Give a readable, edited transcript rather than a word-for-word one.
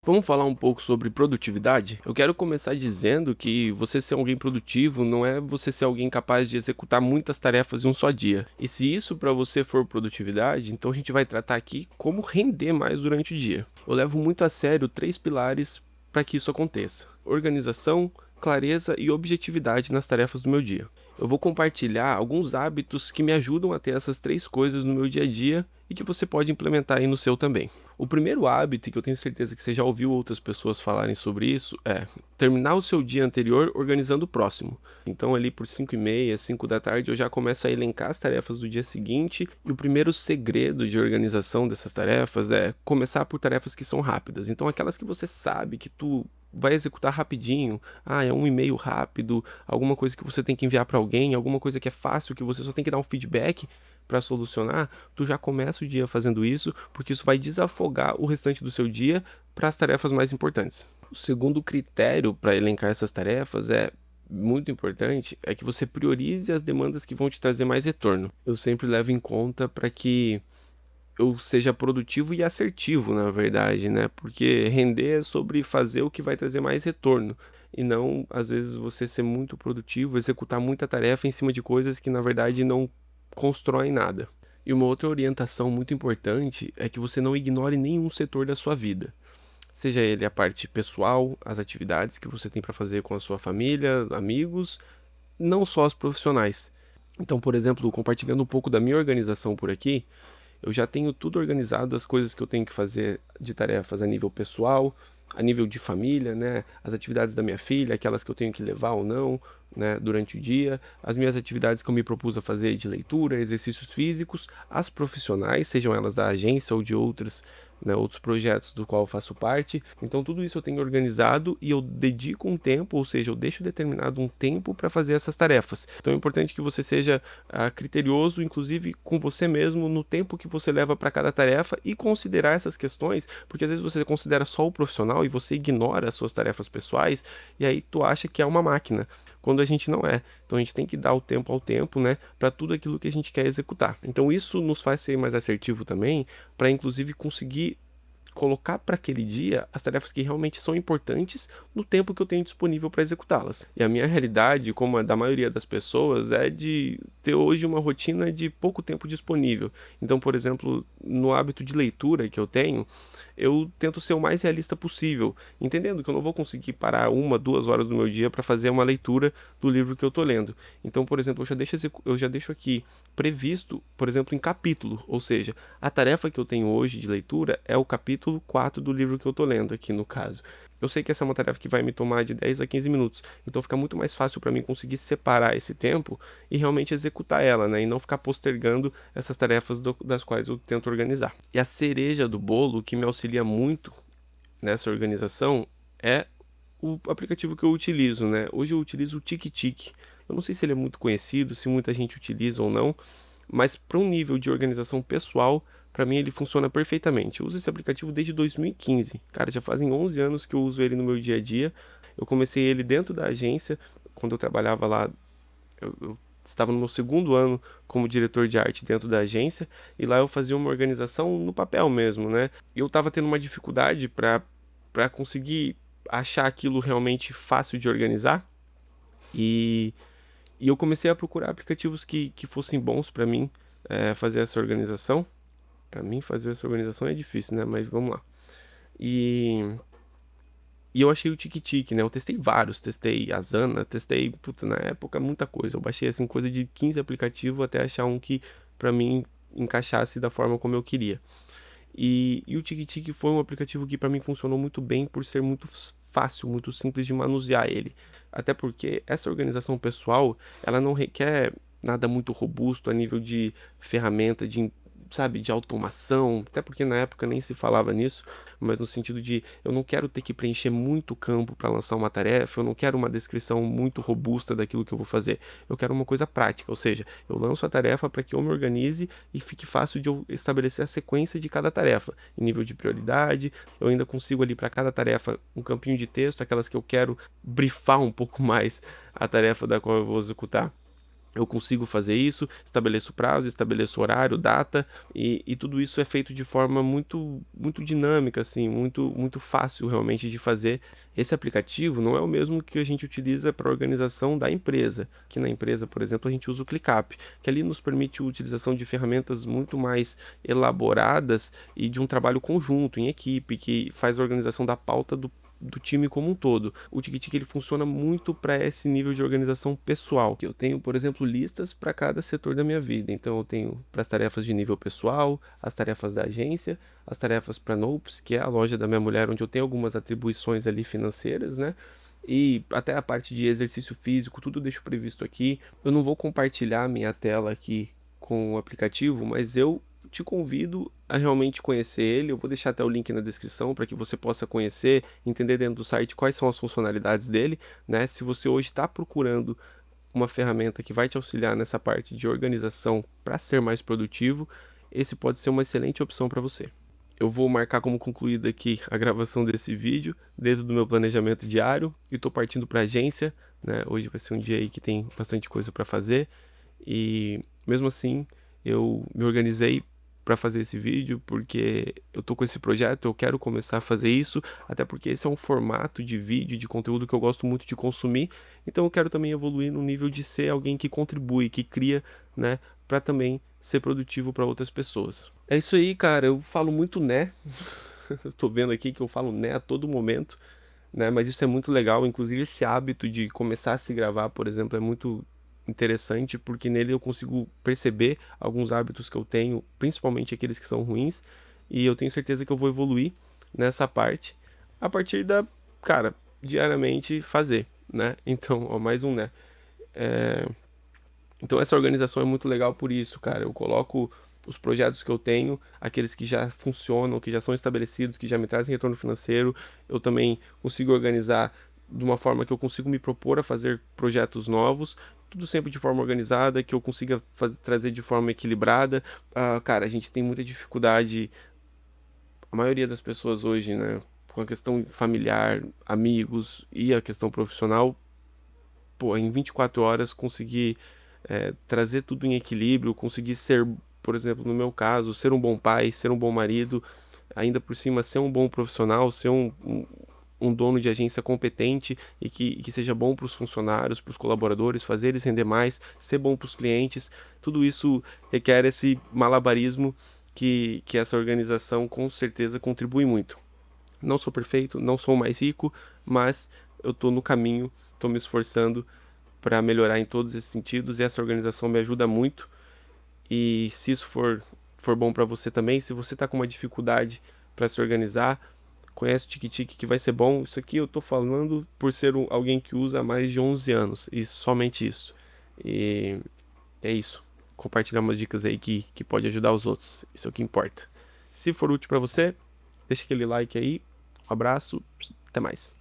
Vamos falar um pouco sobre produtividade? Eu quero começar dizendo que você ser alguém produtivo não é você ser alguém capaz de executar muitas tarefas em um só dia. E se isso para você for produtividade, então a gente vai tratar aqui como render mais durante o dia. Eu levo muito a sério três pilares para que isso aconteça: organização, clareza e objetividade nas tarefas do meu dia. Eu vou compartilhar alguns hábitos que me ajudam a ter essas três coisas no meu dia a dia e que você pode implementar aí no seu também. O primeiro hábito, e que eu tenho certeza que você já ouviu outras pessoas falarem sobre isso, é terminar o seu dia anterior organizando o próximo. Então ali por 5h30, 5 da tarde, eu já começo a elencar as tarefas do dia seguinte, e o primeiro segredo de organização dessas tarefas é começar por tarefas que são rápidas. Então aquelas que você sabe que tu vai executar rapidinho, é um e-mail rápido, alguma coisa que você tem que enviar para alguém, alguma coisa que é fácil, que você só tem que dar um feedback para solucionar, tu já começa o dia fazendo isso, porque isso vai desafogar o restante do seu dia para as tarefas mais importantes. O segundo critério para elencar essas tarefas é muito importante, é que você priorize as demandas que vão te trazer mais retorno. Eu sempre levo em conta para que eu seja produtivo e assertivo, na verdade, né? Porque render é sobre fazer o que vai trazer mais retorno. E não, às vezes, você ser muito produtivo, executar muita tarefa em cima de coisas que, na verdade, não constroem nada. E uma outra orientação muito importante é que você não ignore nenhum setor da sua vida. Seja ele a parte pessoal, as atividades que você tem para fazer com a sua família, amigos, não só as profissionais. Então, por exemplo, compartilhando um pouco da minha organização por aqui, eu já tenho tudo organizado, as coisas que eu tenho que fazer de tarefas a nível pessoal, a nível de família, né? As atividades da minha filha, aquelas que eu tenho que levar ou não, né, durante o dia, as minhas atividades que eu me propus a fazer de leitura, exercícios físicos, as profissionais, sejam elas da agência ou de outras, né, outros projetos do qual eu faço parte. Então tudo isso eu tenho organizado e eu dedico um tempo, ou seja, eu deixo determinado um tempo para fazer essas tarefas. Então é importante que você seja criterioso, inclusive com você mesmo, no tempo que você leva para cada tarefa e considerar essas questões, porque às vezes você considera só o profissional e você ignora as suas tarefas pessoais e aí tu acha que é uma máquina, quando a gente não é. Então a gente tem que dar o tempo ao tempo, né, para tudo aquilo que a gente quer executar. Então isso nos faz ser mais assertivo também, para inclusive conseguir colocar para aquele dia as tarefas que realmente são importantes no tempo que eu tenho disponível para executá-las. E a minha realidade, como a da maioria das pessoas, é de ter hoje uma rotina de pouco tempo disponível. Então, por exemplo, no hábito de leitura que eu tenho, eu tento ser o mais realista possível, entendendo que eu não vou conseguir parar 1, 2 horas do meu dia para fazer uma leitura do livro que eu estou lendo. Então, por exemplo, eu já deixo aqui previsto, por exemplo, em capítulo, ou seja, a tarefa que eu tenho hoje de leitura é o capítulo 4 do livro que eu estou lendo aqui no caso. Eu sei que essa é uma tarefa que vai me tomar de 10 a 15 minutos, então fica muito mais fácil para mim conseguir separar esse tempo e realmente executar ela, né? E não ficar postergando essas tarefas das quais eu tento organizar. E a cereja do bolo que me auxilia muito nessa organização é o aplicativo que eu utilizo, né? Hoje eu utilizo o TickTick. Eu não sei se ele é muito conhecido, se muita gente utiliza ou não, mas para um nível de organização pessoal, para mim ele funciona perfeitamente. Eu uso esse aplicativo desde 2015. Cara, já fazem 11 anos que eu uso ele no meu dia a dia. Eu comecei ele dentro da agência, quando eu trabalhava lá, eu estava no meu segundo ano como diretor de arte dentro da agência, e lá eu fazia uma organização no papel mesmo, né? E eu estava tendo uma dificuldade para conseguir achar aquilo realmente fácil de organizar, e e eu comecei a procurar aplicativos que fossem bons para mim fazer essa organização. Para mim, fazer essa organização é difícil, né? Mas vamos lá. E, e eu achei o TickTick, né? Eu testei vários. Testei a Asana, testei, puta, na época, muita coisa. Eu baixei, assim, coisa de 15 aplicativos até achar um que, para mim, encaixasse da forma como eu queria. E o TickTick foi um aplicativo que para mim funcionou muito bem por ser muito fácil, muito simples de manusear ele. Até porque essa organização pessoal, ela não requer nada muito robusto a nível de ferramenta, sabe, de automação, até porque na época nem se falava nisso, mas no sentido de eu não quero ter que preencher muito campo para lançar uma tarefa, eu não quero uma descrição muito robusta daquilo que eu vou fazer, eu quero uma coisa prática, ou seja, eu lanço a tarefa para que eu me organize e fique fácil de eu estabelecer a sequência de cada tarefa, em nível de prioridade, eu ainda consigo ali para cada tarefa um campinho de texto, aquelas que eu quero brifar um pouco mais a tarefa da qual eu vou executar. eu consigo fazer isso, estabeleço prazo, estabeleço horário, data, e tudo isso é feito de forma muito dinâmica, assim, muito fácil realmente de fazer. Esse aplicativo não é o mesmo que a gente utiliza para a organização da empresa, que na empresa, por exemplo, a gente usa o ClickUp, que ali nos permite a utilização de ferramentas muito mais elaboradas e de um trabalho conjunto, em equipe, que faz a organização da pauta do time como um todo. O Tiki ele funciona muito para esse nível de organização pessoal. Que eu tenho, por exemplo, listas para cada setor da minha vida. Então eu tenho para as tarefas de nível pessoal, as tarefas da agência, as tarefas para Nopes, que é a loja da minha mulher, onde eu tenho algumas atribuições ali financeiras, né? E até a parte de exercício físico, tudo deixo previsto aqui. Eu não vou compartilhar minha tela aqui com o aplicativo, mas eu te convido a realmente conhecer ele. Eu vou deixar até o link na descrição para que você possa conhecer, entender dentro do site quais são as funcionalidades dele, né? Se você hoje está procurando uma ferramenta que vai te auxiliar nessa parte de organização para ser mais produtivo, esse pode ser uma excelente opção para você. Eu vou marcar como concluída aqui a gravação desse vídeo dentro do meu planejamento diário e estou partindo para a agência, né? Hoje vai ser um dia aí que tem bastante coisa para fazer e mesmo assim eu me organizei para fazer esse vídeo porque eu tô com esse projeto, eu quero começar a fazer isso, até porque esse é um formato de vídeo, de conteúdo que eu gosto muito de consumir, então eu quero também evoluir no nível de ser alguém que contribui, que cria, né, para também ser produtivo para outras pessoas. É isso aí, cara, eu falo muito né, eu tô vendo aqui que eu falo né a todo momento, né, mas isso é muito legal, inclusive esse hábito de começar a se gravar, por exemplo, é muito interessante porque nele eu consigo perceber alguns hábitos que eu tenho, principalmente aqueles que são ruins, e eu tenho certeza que eu vou evoluir nessa parte a partir da, cara, diariamente fazer, né? Então, ó, mais um, né? Então essa organização é muito legal por isso, cara. Eu coloco os projetos que eu tenho, aqueles que já funcionam, que já são estabelecidos, que já me trazem retorno financeiro. Eu também consigo organizar de uma forma que eu consigo me propor a fazer projetos novos, tudo sempre de forma organizada, que eu consiga trazer de forma equilibrada. Cara, a gente tem muita dificuldade, a maioria das pessoas hoje, né, com a questão familiar, amigos e a questão profissional, pô, em 24 horas conseguir trazer tudo em equilíbrio, conseguir ser, por exemplo, no meu caso, ser um bom pai, ser um bom marido, ainda por cima ser um bom profissional, ser um dono de agência competente e que seja bom para os funcionários, para os colaboradores, fazer eles render mais, ser bom para os clientes. Tudo isso requer esse malabarismo que essa organização com certeza contribui muito. Não sou perfeito, não sou o mais rico, mas eu estou no caminho, estou me esforçando para melhorar em todos esses sentidos e essa organização me ajuda muito. E se isso for bom para você também, se você está com uma dificuldade para se organizar, conhece o Tiki que vai ser bom. Isso aqui eu tô falando por ser alguém que usa há mais de 11 anos, e somente isso. E é isso. Compartilhar umas dicas aí que pode ajudar os outros. Isso é o que importa. Se for útil para você, deixa aquele like aí. Um abraço, até mais.